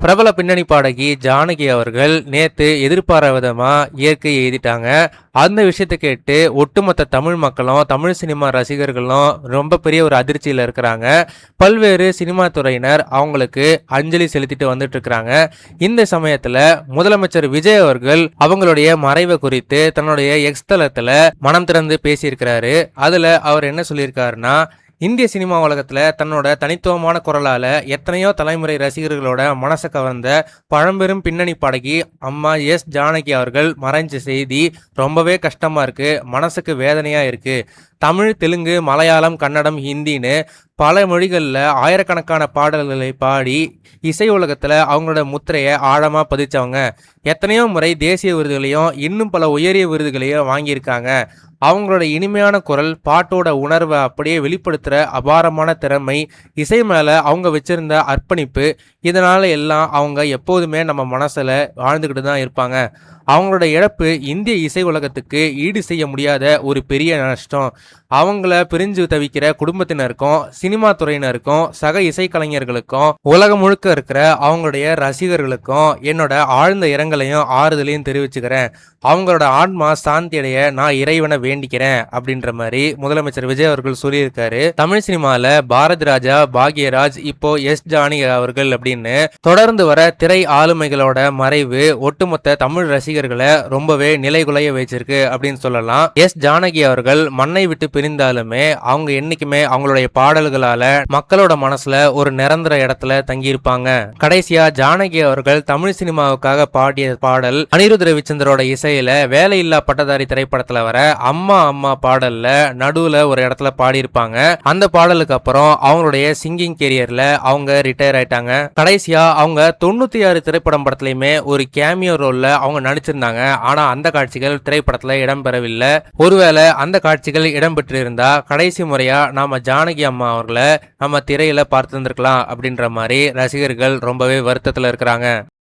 பிரபல பின்னணி பாடகி ஜானகி அவர்கள் நேத்து எதிர்பாராத விதமா இயற்கை எழுதிட்டாங்க. அந்த விஷயத்தை கேட்டு ஒட்டுமொத்த தமிழ் மக்களும் தமிழ் சினிமா ரசிகர்களும் ரொம்ப பெரிய ஒரு அதிர்ச்சியில இருக்கிறாங்க. பல்வேறு சினிமா துறையினர் அவங்களுக்கு அஞ்சலி செலுத்திட்டு வந்துட்டு இருக்கிறாங்க. இந்த சமயத்துல முதலமைச்சர் விஜய் அவர்கள் அவங்களுடைய மறைவை குறித்து தன்னுடைய எக்ஸ் தளத்துல மனம் திறந்து பேசியிருக்கிறாரு. அதுல அவர் என்ன சொல்லியிருக்காருன்னா, இந்திய சினிமா உலகத்துல தன்னோட தனித்துவமான குரலால எத்தனையோ தலைமுறை ரசிகர்களோட மனசை கவர்ந்த பழம்பெரும் பின்னணி பாடகி அம்மா எஸ் ஜானகி அவர்கள் மறைஞ்ச செய்தி ரொம்பவே கஷ்டமா இருக்கு, மனசுக்கு வேதனையா இருக்கு. தமிழ், தெலுங்கு, மலையாளம், கன்னடம், ஹிந்தின்னு பல மொழிகளில் ஆயிரக்கணக்கான பாடல்களை பாடி இசை உலகத்தில் அவங்களோட முத்திரையை ஆழமாக பதிச்சவங்க. எத்தனையோ முறை தேசிய விருதுகளையும் இன்னும் பல உயரிய விருதுகளையும் வாங்கியிருக்காங்க. அவங்களோட இனிமையான குரல், பாட்டோட உணர்வை அப்படியே வெளிப்படுத்துகிற அபாரமான திறமை, இசை மேலே அவங்க வச்சிருந்த அர்ப்பணிப்பு, இதனால எல்லாம் அவங்க எப்போதுமே நம்ம மனசில் வாழ்ந்துக்கிட்டு தான் இருப்பாங்க. அவங்களோட இழப்பு இந்திய இசை உலகத்துக்கு ஈடு செய்ய முடியாத ஒரு பெரிய நஷ்டம். அவங்கள பிரிஞ்சு தவிக்கிற குடும்பத்தினருக்கும் சினிமா துறையினருக்கும் சக இசைக்கலைஞர்களுக்கும் உலகம் முழுக்க இருக்கிற அவங்களுடைய ரசிகர்களுக்கும் என்னோட ஆழ்ந்த இரங்கலையும் ஆறுதலையும் தெரிவிச்சுக்கிறேன். அவங்களோட ஆன்மா சாந்தி அடைய நான் இறைவனை வேண்டிக்கிறேன் அப்படின்ற மாதிரி முதலமைச்சர் விஜய் அவர்கள் சொல்லியிருக்காரு. தமிழ் சினிமால பாரதி ராஜா, பாக்யராஜ், இப்போ எஸ் ஜானகி அவர்கள் அப்படின்னு தொடர்ந்து வர திரை ஆளுமைகளோட மறைவு ஒட்டுமொத்த தமிழ் ரசிகர்களை ரொம்பவே நிலைகுலைய வச்சிருக்கு அப்படின்னு சொல்லலாம். எஸ் ஜானகி அவர்கள் மண்ணை விட்டு பிரிந்தாலுமே அவங்க என்னைக்குமே அவங்களுடைய பாடல்களால மக்களோட மனசுல ஒரு நிரந்தர இடத்துல தங்கியிருப்பாங்க. கடைசியா ஜானகி அவர்கள் தமிழ் சினிமாவுக்காக பாடிய பாடல் அனிருத் ரவிச்சந்திரோட இசையில வேலையில்லா பட்டதாரி திரைப்படத்துல வர அம்மா அம்மா பாடல்ல நடுவுல ஒரு இடத்துல பாடியிருப்பாங்க. அந்த பாடலுக்கு அப்புறம் அவங்களுடைய சிங்கிங் கேரியர்ல அவங்க ரிட்டையர் ஆயிட்டாங்க. கடைசியா அவங்க 96 திரைப்படம் படத்துலயுமே ஒரு கேமியோ ரோல்ல அவங்க நடிச்சிருந்தாங்க. ஆனா அந்த காட்சிகள் திரைப்படத்துல இடம்பெறவில்லை. ஒருவேளை அந்த காட்சிகள் இடம்பெற்று இருந்தா கடைசி முறையா நாம ஜானகி அம்மா அவர்களை நம்ம திரையில பார்த்திருந்திருக்கலாம் அப்படின்ற மாதிரி ரசிகர்கள் ரொம்பவே வருத்தத்துல இருக்கிறாங்க.